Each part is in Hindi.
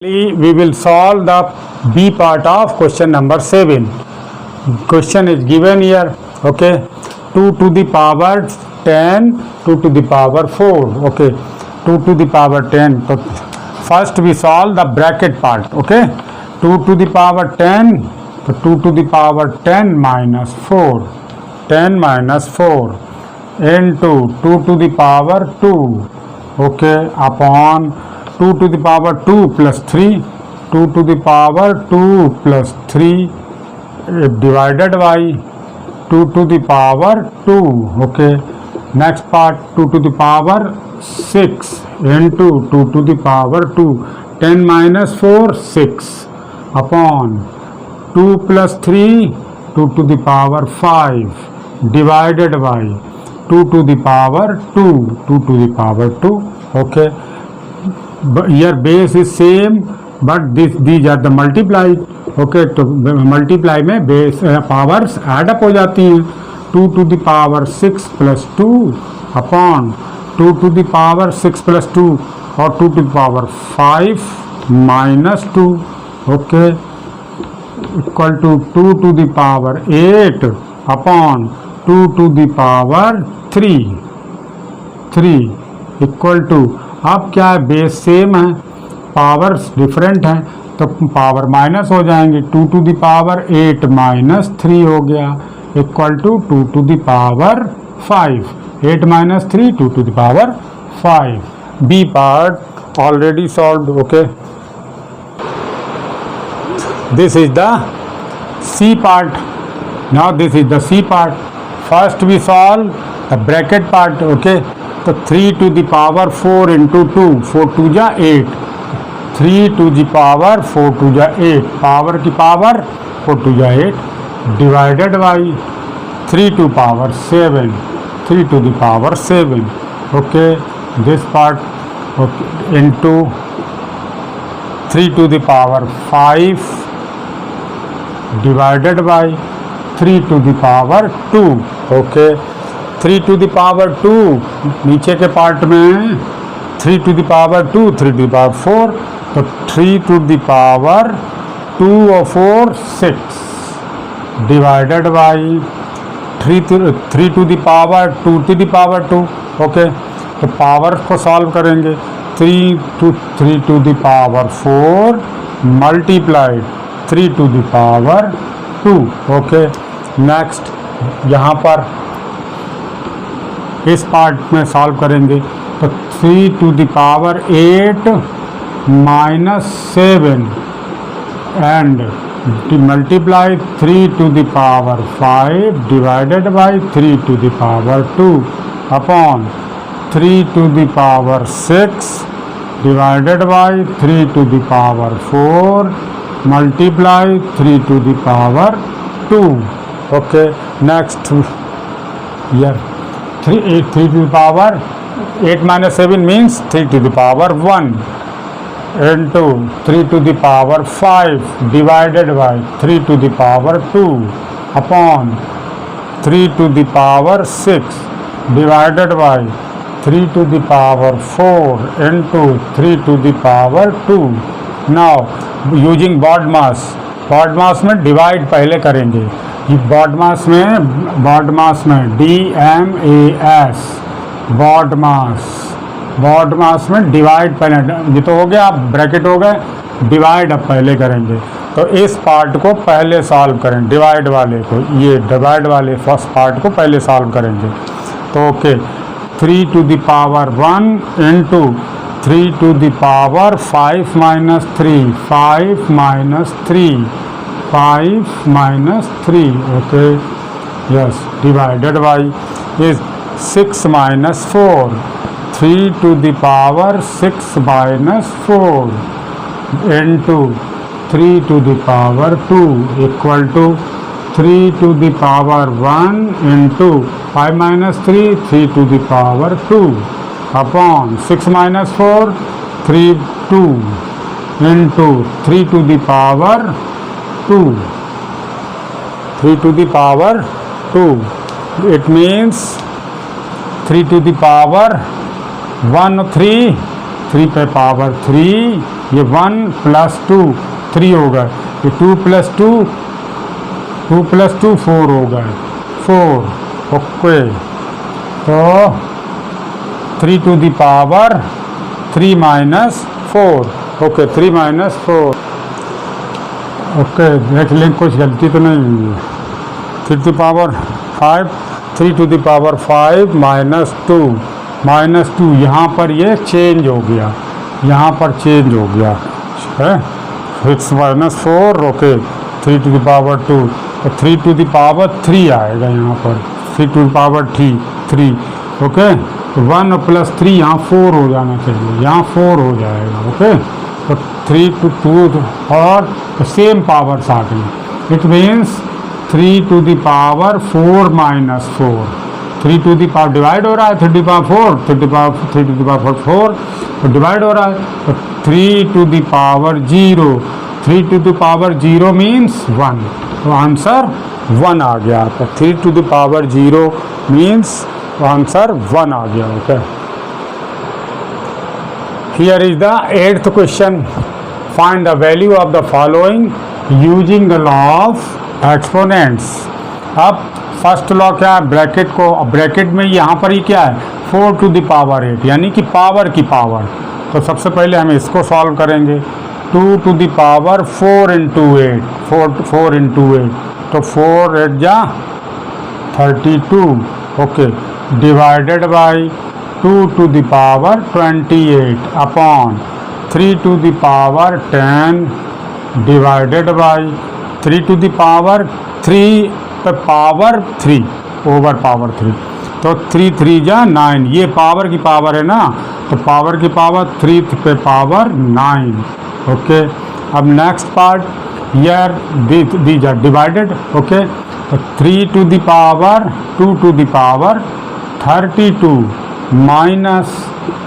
We will solve the B part of question number 7. Question is given here. Okay, 2 to the power 10, 2 to the power 4. Okay, 2 to the power 10. So first we solve the bracket part. Okay, 2 to the power 10. So 2 to the power 10 minus 4. 10 minus 4 into 2 to the power 2. Okay, upon 2 to the power 2 plus 3, 2 to the power 2 plus 3 divided by 2 to the power 2. Okay, next part 2 to the power 6 into 2 to the power 2. 10 minus 4, 6 upon 2 plus 3, 2 to the power 5 divided by 2 to the power 2, 2 to the power 2. Okay, here base is same but these are the multiply. Okay, तो मल्टीप्लाई में बेस पावर्स एड अप हो जाती हैं. 2 to the power 6 plus 2 upon 2 to the power 6 plus 2 और 2 to the power 5 minus 2. Okay, equal to 2 to the power 8 upon 2 to the power 3 equal to, अब क्या है, बेस सेम है, पावर्स डिफरेंट हैं तो पावर माइनस हो जाएंगे. 2 to the power 8 माइनस 3 हो गया equal to 2 to the power 5. 8 minus 3, 2 to the power 5. B part already solved. Okay, this is the C part. Now this is the C part. First we solve the bracket part. Okay, तो 3 to the power 4 into 2, 4 2 जा 8, 3 to the power 4 2 जा 8, पावर की पावर 4 2 जा 8 divided by 3 to power 7, 3 to the power 7. Okay, this part into 3 to the power 5 divided by 3 to the power 2. Okay, 3 to the power 2 नीचे के पार्ट में 3 to the power 2, 3 to the power 4, तो 3 to the power 2 और 4 6 divided by 3 to the power 2 to the power 2. Okay, तो पावर को सॉल्व करेंगे. 3 to the power 4 multiplied 3 to the power 2. Okay, next यहाँ पर इस पार्ट में सॉल्व करेंगे तो 3 to the power 8 minus 7 and multiply 3 to the power 5 divided by 3 to the power 2 upon 3 to the power 6 divided by 3 to the power 4 multiply 3 to the power 2. Okay, next here 3 to the power 8 minus 7 means 3 to the power 1 into 3 to the power 5 divided by 3 to the power 2 upon 3 to the power 6 divided by 3 to the power 4 into 3 to the power 2. Now using BODMAS में डिवाइड पहले करेंगे. BODMAS में DMAS BODMAS में डिवाइड पहले, ये तो हो गया, अब ब्रैकेट हो गए, डिवाइड अब पहले करेंगे. तो इस पार्ट को पहले सॉल्व करें, डिवाइड वाले को, ये डिवाइड वाले फर्स्ट पार्ट को पहले सॉल्व करेंगे. तो okay, 3 to the power 1 into 3 to the power 5 minus 3, 5 minus 3, 5 minus 3. Okay, yes, divided by is 6 minus 4, 3 to the power 6 minus 4 into 3 to the power 2 equal to 3 to the power 1 into 5 minus 3, 3 to the power 2 upon 6 minus 4, 3 2 into 3 to the power 2, 3 to the power 2. It means 3 to the power 1 3 3 पे पावर 3 ये 1 + 2 3 हो गए, ये 2 + 2 4 हो गए 4। ओके, तो 3 to the power 3 minus 4। Okay, 3 minus 4। Okay, देख लें कुछ गलती तो नहीं हुई। 3 to the power 5, 3 to the power 5 -2 यहाँ पर ये चेंज हो गया, यहाँ पर चेंज हो गया है 6 - 4। ओके, 3 to the power 2, तो 3 to the power 3 आएगा यहाँ पर, 3 to the power 3। ओके, तो 1 + 3 यहाँ 4 हो जाना चाहिए, यहाँ 4 हो जाएगा। ओके, तो 3 to 2 और सेम पावर्स आ गई। It means 3 to the power 4 - 4, 3 to the power divide हो रहा है, 3 to the power 4, 3 to the power 4 तो डिवाइड हो रहा है, तो 3 to the power 0, 3 to the power 0 means 1, तो आंसर 1 आ गया। तो 3 to the power 0 means answer 1 आ गया। Okay, here is the 8th question. Find the value of the following using the law of exponents. अब फर्स्ट लॉ क्या है, ब्रैकेट को, ब्रैकेट में यहाँ पर ही क्या है 4 to the power 8, यानी कि पावर की पावर। तो सबसे पहले हम इसको सॉल्व करेंगे। 2 to the power 4 × 8, 4 × 8, तो 4 8 जा 32। Okay, divided by 2 to the power 28 upon 3 to the power 10 divided by 3 to the power 3 पे पावर 3 ओवर पावर 3, तो 3 3 जा 9, ये पावर की पावर है ना, तो पावर की पावर 3 पे पावर 9। ओके, अब नेक्स्ट पार्ट, यार दीज आर डिवाइडेड। ओके, तो 3 to the power 2 to the power 32 -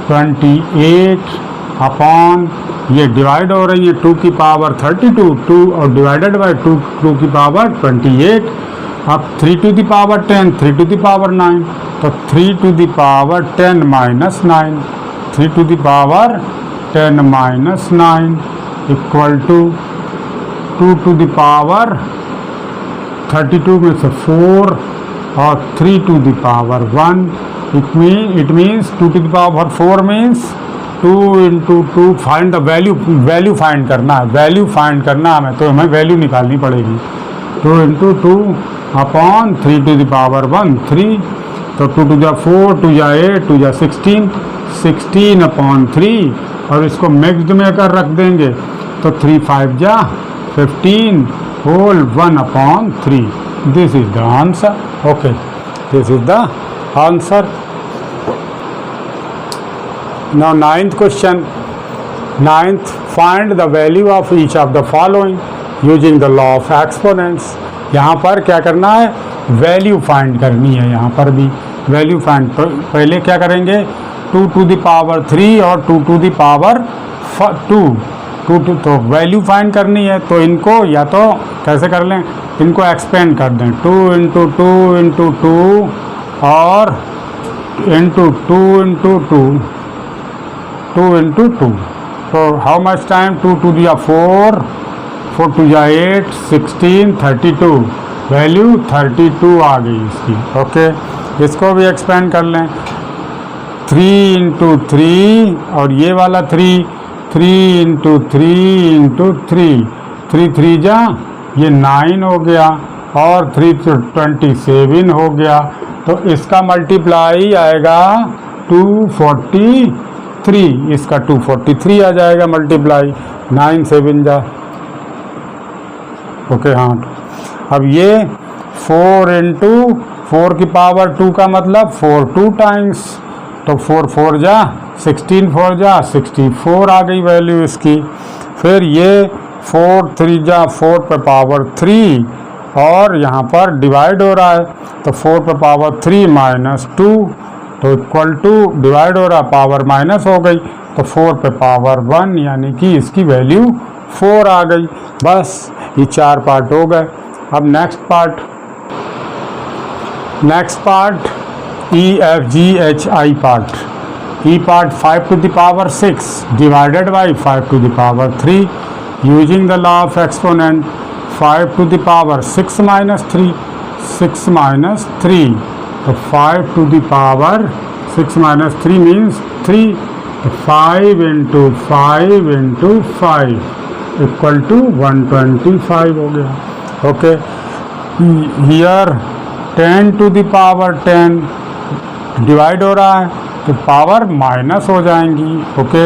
28 upon ये डिवाइड हो रही है 2 की पावर 32 2 और डिवाइडेड बाई 2 की पावर 28। अब 3 to the power 10, 3 to the power 9, तो 3 to the power 10 - 9, 3 to the power 10 - 9 equal to 2 to the power 32 में से 4 और 3 to the power 1। It means 2 to the power 4 means 2 × 2। Find the value find करना है, वैल्यू फाइंड करना हमें, तो हमें वैल्यू निकालनी पड़ेगी। 2 × 2 अपॉन 3 to the power 1 3, तो 2 to the 4 2 या 8 2 या 16 16 अपॉन 3, और इसको मिक्स्ड में कर रख देंगे, तो 3 5 जा 15 whole 1 upon 3। This is the answer. Okay, this is the answer. Now 9th question. 9th, find the value of each of the following using the law of exponents. यहाँ पर क्या करना है, वैल्यू फाइंड करनी है। यहाँ पर भी वैल्यू फाइंड, तो पहले क्या करेंगे 2 to the power 3 और 2 to the power 2, तो वैल्यू फाइंड करनी है, तो इनको या तो कैसे कर लें, इनको एक्सपेंड कर दें 2 × 2 × 2 और इंटू 2 × 2 2 × 2, तो how much time 2 to the 4 4 2 या 8 16 32, वैल्यू 32 आ गई इसकी। ओके, इसको भी एक्सपेंड कर लें 3 × 3 और ये वाला 3 3 × 3 × 3 3 3 जा ये 9 हो गया और 3 27 हो गया, तो इसका मल्टीप्लाई आएगा 243, इसका 243 आ जाएगा मल्टीप्लाई 9 7 जा। ओके, हाँ, अब ये 4 × 4 की पावर 2 का मतलब 4 2 टाइम्स, तो 4 4 जा 16 4 जा 64 आ गई वैल्यू इसकी। फिर ये 4 3 जा 4 पे पावर 3 और यहाँ पर डिवाइड हो रहा है, तो 4 पे पावर 3 - 2, तो इक्वल टू डिवाइड हो रहा, पावर माइनस हो गई, तो 4 पे पावर 1, यानी कि इसकी वैल्यू 4 आ गई। बस ये 4 पार्ट हो गए। अब next part EFGHI part. E part 5 to the power 6 divided by 5 to the power 3 using the law of exponent 5 to the power 6 minus 3 6 minus 3 so 5 to the power 6 minus 3 means 3 so 5 into 5 into 5 equal to 125 हो गया okay here 10 to the power 10 divide हो रहा है तो पावर माइनस हो जाएंगी okay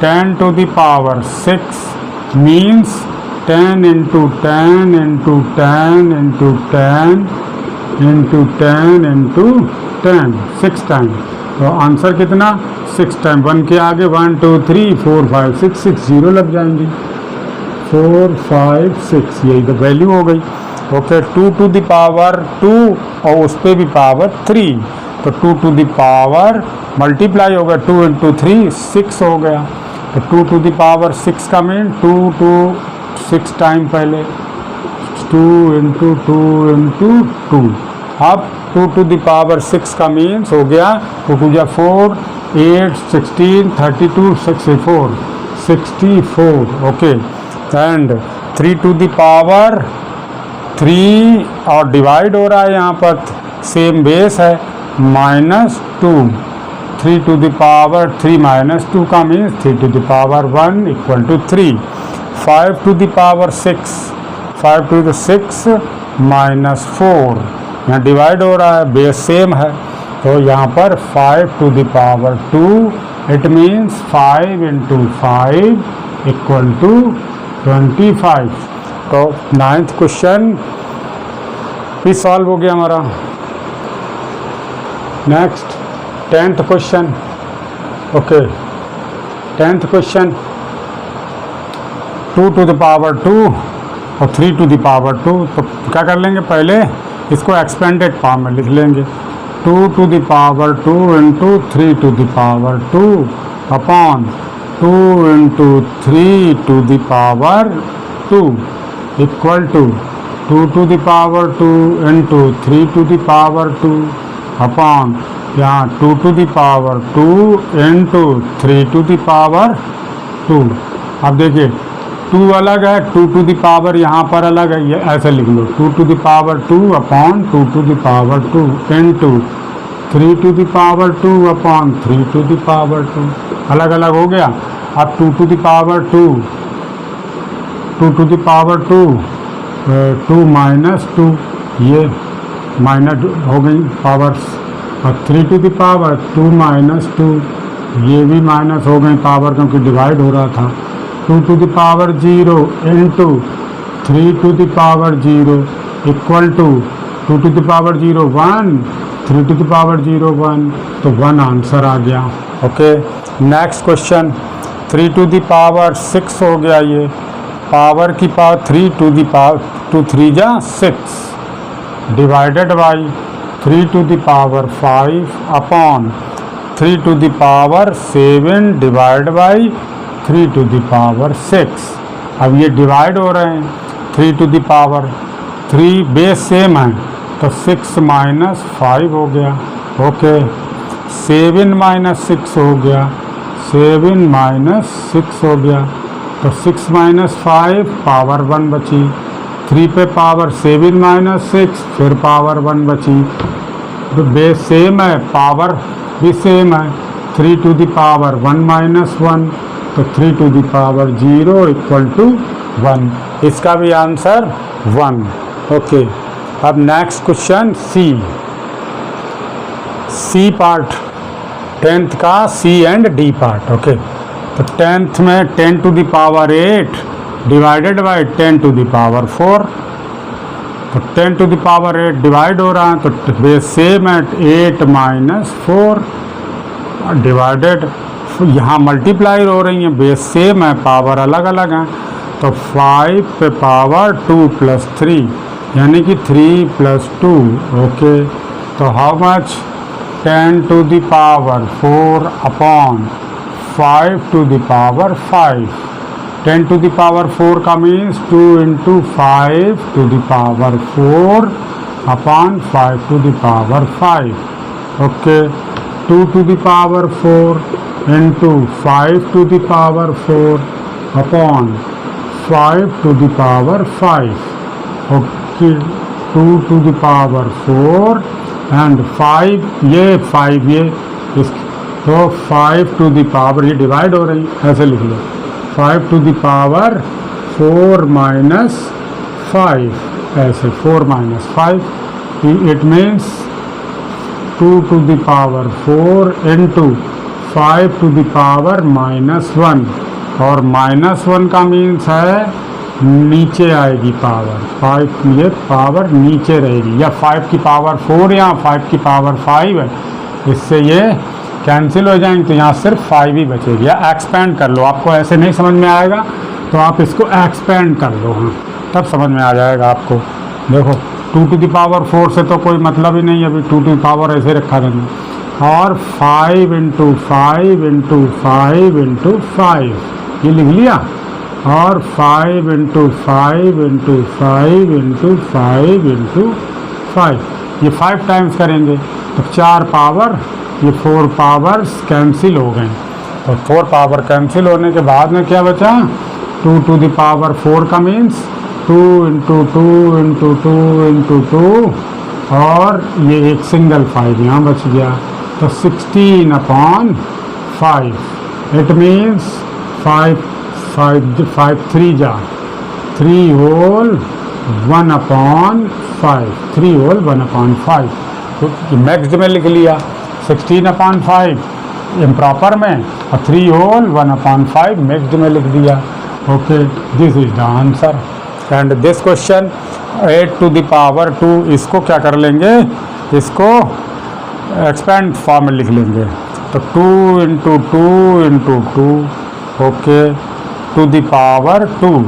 10 to the power 6 means 10 into 10 into 10 into 10 into 10 into 10 6 time तो आंसर कितना 6 टाइम 1 के आगे 1 2 3 4 5 6 6 0 लग जाएंगी 4 5 6 यही तो वैल्यू हो गई ओके 2 टू द पावर 2 और उस पर भी पावर 3 तो 2 टू द पावर मल्टीप्लाई होगा 2 इंटू 3 6 हो गया तो 2 टू द पावर 6 का मीन 2 टू 6 टाइम पहले 2 इंटू 2 इंटू 2 अब 2 टू द पावर 6 का मीन्स हो गया 2 टू जा 4 8 16 32 64 64 okay and 3 to the power 3 और डिवाइड हो रहा है यहाँ पर सेम बेस है minus 2 3 to the power 3 minus 2 का means 3 to the power 1 equal to 3 5 to the power 6 5 to the 6 minus 4 यहाँ डिवाइड हो रहा है बेस सेम है तो यहाँ पर 5 to the power 2 it means 5 into 5 equal to 25 तो 9th क्वेश्चन भी सॉल्व हो गया हमारा next 10th question okay 10th question 2 to the power 2 और 3 टू द पावर 2 तो क्या कर लेंगे पहले इसको एक्सपेंडेड फॉर्म में लिख लेंगे 2 to the power 2 into 3 to the power 2 upon 2 into 3 to the power 2 equal to 2 to the power 2 into 3 to the power 2 upon यहाँ 2 to the power 2 into 3 to the power 2 अब देखिए 2 अलग है 2 टू द पावर यहाँ पर अलग है ये ऐसे लिख लो 2 to the power 2 upon 2 to the power 2 into 3 to the power 2 upon 3 to the power 2 अलग अलग हो गया अब 2 to the power 2 2 to the power 2 2 minus 2 ये माइनस हो गई पावर्स और 3 टू द पावर 2 माइनस 2 ये भी माइनस हो गई पावर क्योंकि डिवाइड हो रहा था 2 to the power 0 into 3 to the power 0 equal to 2 to the power 0 1 3 to the power 0 1 तो 1 आंसर आ गया okay next question 3 to the power 6 हो गया ये पावर की पावर 3 टू द पावर 2 3 जा 6 divided by 3 to the power 5 upon 3 to the power 7 divide by 3 to the power 6 अब ये डिवाइड हो रहे हैं 3 to the power 3 base same है तो 6 माइनस 5 हो गया ओके 7 माइनस 6 हो गया 7 माइनस 6 हो गया तो 6 माइनस 5 पावर 1 बची 3 पे पावर 7 माइनस 6 फिर पावर 1 बची तो बेस सेम है पावर भी सेम है 3 टू द पावर 1 माइनस 1 तो 3 to the power 0 equal to 1 इसका भी आंसर 1 ओके अब next question C part 10th का C and D part okay तो 10th में 10 to the power 8 divided by 10 to the power 4 तो 10 टू द पावर 8 डिवाइड हो रहा है तो बेस सेम है 8 माइनस 4 डिवाइडेड यहाँ मल्टीप्लाई हो रही है बेस सेम है पावर अलग अलग हैं तो 5 पे पावर 2 प्लस 3 यानी कि 3 प्लस 2 ओके तो how much 10 to the power 4 upon 5 to the power 5 10 to the power 4 का means 2 into 5 to the power 4 upon 5 to the power 5 okay 2 to the power 4 into 5 to the power 4 upon 5 to the power 5. Okay, 2 to the power 4 and 5 ये 5 ये इस तो 5 to the power ये डिवाइड हो रही, ऐसे लिख लो 5 to the power 4 minus 5, ऐसे 4 minus 5, it means 2 to the power 4 into 5 to the power minus 1, और माइनस 1 का मीन्स है नीचे आएगी पावर, 5 ये पावर नीचे रहेगी, या 5 की पावर 4 या 5 की पावर 5 है, इससे ये कैंसिल हो जाएंगे, तो यहाँ सिर्फ 5 ही बचेगी। या एक्सपेंड कर लो, आपको ऐसे नहीं समझ में आएगा तो आप इसको एक्सपेंड कर लो, हाँ तब समझ में आ जाएगा आपको। देखो 2 to the power 4 से तो कोई मतलब ही नहीं है, अभी 2 to the power ऐसे रखा रहना, और 5 into 5 into 5 into 5 ये लिख लिया, और 5 into 5 into 5 into 5 into 5 ये 5 टाइम्स करेंगे तो 4 पावर, ये 4 पावर्स कैंसिल हो गए, तो 4 पावर कैंसिल होने के बाद में क्या बचा 2 to the power 4 का मीन्स 2 into 2 into 2 into 2, और ये एक सिंगल 5 यहाँ बच गया, तो 16 upon 5, इट मीन्स 5 3 जा 3 होल 1 upon 5, 3 होल 1 upon 5, तो मैक्स में लिख लिया 16 upon 5 इम्प्रॉपर में, और 3 होल 1 upon 5 मैक्स में लिख दिया। Okay, this is the answer. And this question 8 to the power 2, इसको क्या कर लेंगे, इसको एक्सपेंड फॉर्म में लिख लेंगे, तो 2 into 2 into 2, okay, to the power 2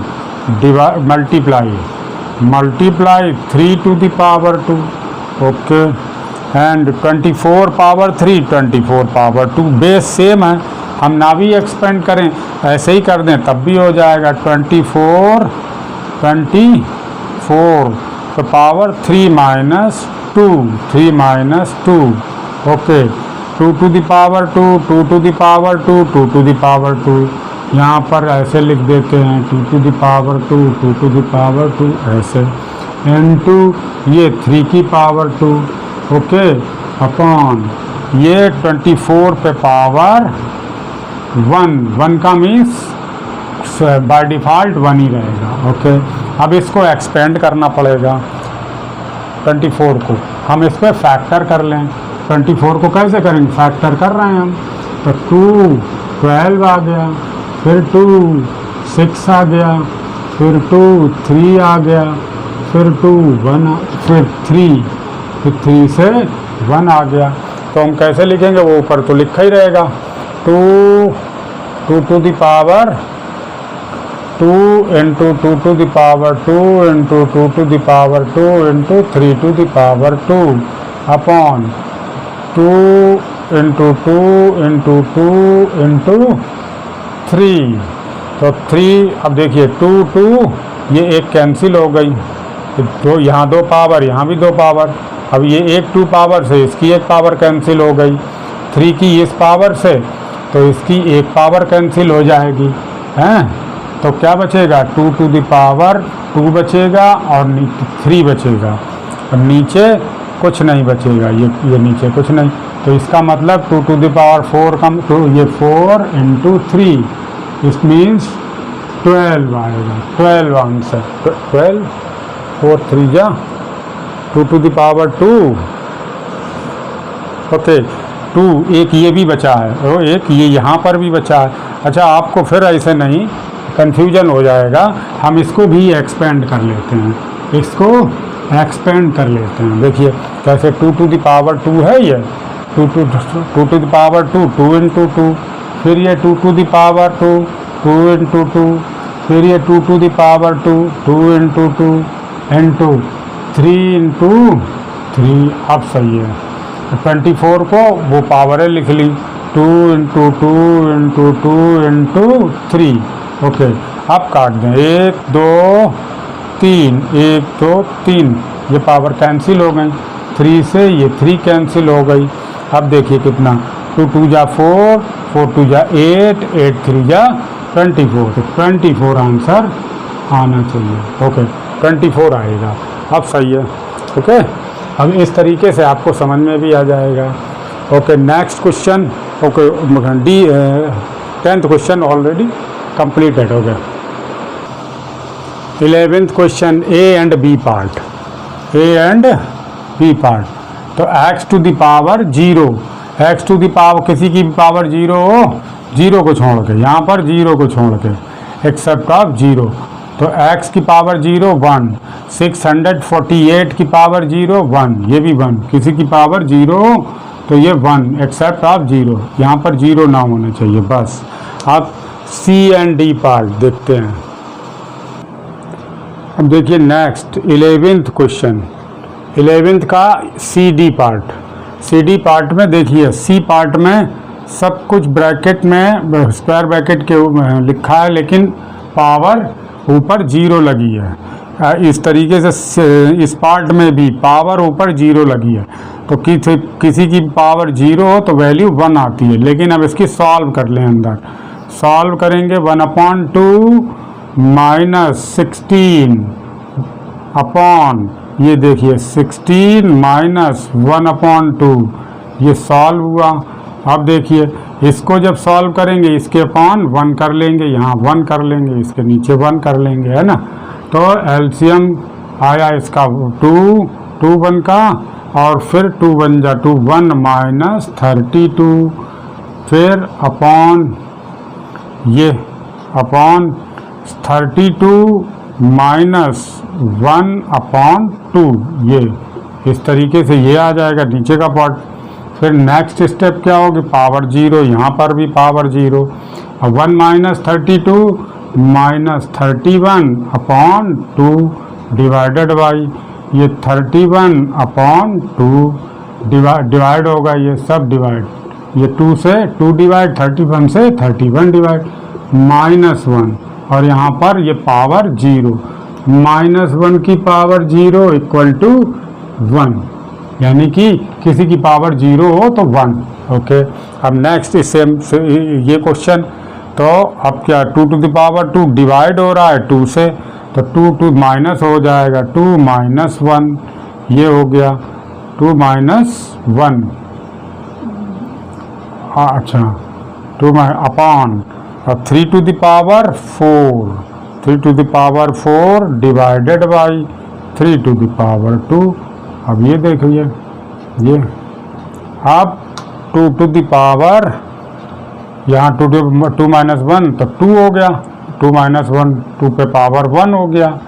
multiply 3 to the power 2, okay, and 24 power 3 24 power 2, base same है, हम ना भी एक्सपेंड करें ऐसे ही कर दें तब भी हो जाएगा 24 तो power 3 minus 2 okay, 2 to the power 2 2 to the power 2 2 to the power 2, यहाँ पर ऐसे लिख देते हैं 2 to the power 2 2 to the power 2 ऐसे, इनटू ये 3 की पावर 2, ओके, अपॉन ये 24 पे पावर 1 का मीन्स बाय डिफ़ॉल्ट 1 ही रहेगा, ओके। अब इसको एक्सपेंड करना पड़ेगा 24 को, हम इस पर फैक्टर कर लें, 24 को कैसे करेंगे, फैक्टर कर रहे हैं हम, तो 2 12 आ गया, फिर 2 6 आ गया, फिर 2 3 आ गया, फिर 2 1, फिर 3 से 1 आ गया, तो हम कैसे लिखेंगे, वो ऊपर तो लिखा ही रहेगा 2 to the power 2 into 2 to the power 2 into 2 to the power 2 into 3 to the power 2 upon 2 into 2 into 2 into 3, तो 3, अब देखिए 2 ये एक कैंसिल हो गई, तो यहाँ 2 पावर, यहाँ भी 2 पावर, अब ये एक 2 पावर से इसकी एक पावर कैंसिल हो गई, 3 की इस पावर से तो इसकी एक पावर कैंसिल हो जाएगी, हैं, तो क्या बचेगा 2 to the power 2 बचेगा और 3 बचेगा, और नीचे कुछ नहीं बचेगा, ये नीचे कुछ नहीं, तो इसका मतलब 2 to the power 4 का तो ये 4 into 3, इट मीन्स 12 आएगा, 12 आंसर, 12 4 3 जा 2 to the power 2, ओके, 2 एक ये भी बचा है और एक ये यहाँ पर भी बचा है। अच्छा, आपको फिर ऐसे नहीं कन्फ्यूजन हो जाएगा, हम इसको भी एक्सपेंड कर लेते हैं, इसको एक्सपेंड कर लेते हैं, देखिए कैसे 2 to the power 2 है, ये 2 to the power 2 2 into 2, फिर ये 2 to the power 2 2 into 2, फिर ये 2 to the power 2 2 into 2 into 3 into 3, अब सही है, 24 को वो पावर लिख ली 2 into 2 into 2 into 3, ओके। अब काट दें 1 2 3 1 2 3, ये पावर कैंसिल हो गई, 3 से ये 3 कैंसिल हो गई, अब देखिए कितना 2 2 जा 4, 4 2 जा 8, 8 3 जा 24, तो 24 आंसर आना चाहिए। ओके 24 आएगा, अब सही है। ओके अब इस तरीके से आपको समझ में भी आ जाएगा। Okay next question. Okay the 10th question already completed हो गया। 11th question A and B part, A and B part. तो x to the power 0, x to the power किसी की भी पावर 0 हो, 0 को छोड़ के, यहाँ पर 0 को छोड़ के, एक्सेप्ट ऑफ 0, तो x की पावर 0 1, 648 की पावर 0 1, ये भी 1, किसी की पावर 0 तो ये 1 एक्सेप्ट ऑफ 0, यहाँ पर 0 ना होना चाहिए बस। अब C एंड D पार्ट देखते हैं। अब देखिए नेक्स्ट 11th क्वेश्चन, 11th का CD पार्ट। CD पार्ट में देखिए C पार्ट में सब कुछ ब्रैकेट में स्क्वायर ब्रैकेट के लिखा है, लेकिन पावर ऊपर 0 लगी है। इस तरीके से इस पार्ट में भी पावर ऊपर 0 लगी है, तो किसी की पावर 0 हो तो वैल्यू 1 आती है। लेकिन अब इसकी सॉल्व कर लें, अंदर सॉल्व करेंगे 1/2 माइनस 16 अपॉन, ये देखिए 16 माइनस 1/2, ये सॉल्व हुआ। अब देखिए इसको जब सॉल्व करेंगे इसके अपॉन 1 कर लेंगे, यहाँ 1 कर लेंगे, इसके नीचे 1 कर लेंगे, है ना। तो एलसीएम आया इसका 2 1 का, और फिर 2 1 जा 2 1 माइनस 32, फिर अपॉन ये अपॉन 32 माइनस 1/2, ये इस तरीके से ये आ जाएगा नीचे का पार्ट। फिर नेक्स्ट स्टेप क्या होगी, पावर 0, यहाँ पर भी पावर 0, और 1 माइनस 32 माइनस 31/2 डिवाइडेड बाई ये 31/2 डिवाइड होगा, ये सब डिवाइड, ये 2 से 2 डिवाइड, 31 से 31 डिवाइड, -1, और यहाँ पर ये पावर 0, -1 की पावर 0 इक्वल टू 1, यानी कि किसी की पावर 0 हो तो 1। ओके अब नेक्स्ट इससे ये क्वेश्चन, तो अब क्या 2 टू द पावर 2 डिवाइड हो रहा है 2 से, तो 2 माइनस हो जाएगा, 2 माइनस 1, ये हो गया 2 माइनस 1, अच्छा 2 upon 3 to the power 4, 3 to the power 4 by by 3 to the power 2। अब ये देखिए ये, अब 2 टू द पावर, यहाँ 2 माइनस 1 तो 2 हो गया, 2 माइनस 1 2 पे पावर 1 हो गया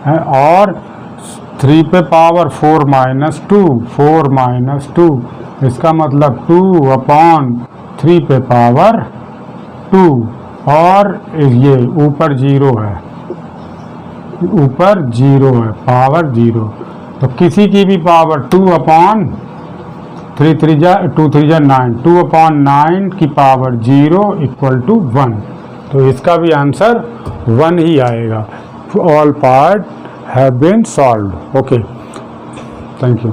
है, और 3 पे पावर 4 माइनस 2, 4 माइनस 2, इसका मतलब 2/3 पे पावर 2, और ये ऊपर 0 है, ऊपर 0 है, पावर 0, तो किसी की भी पावर 2/3 3 जा 2 3 जा 9, 2/9 की पावर 0 इक्वल टू 1, तो इसका भी आंसर 1 ही आएगा। All part have been solved. Okay thank you.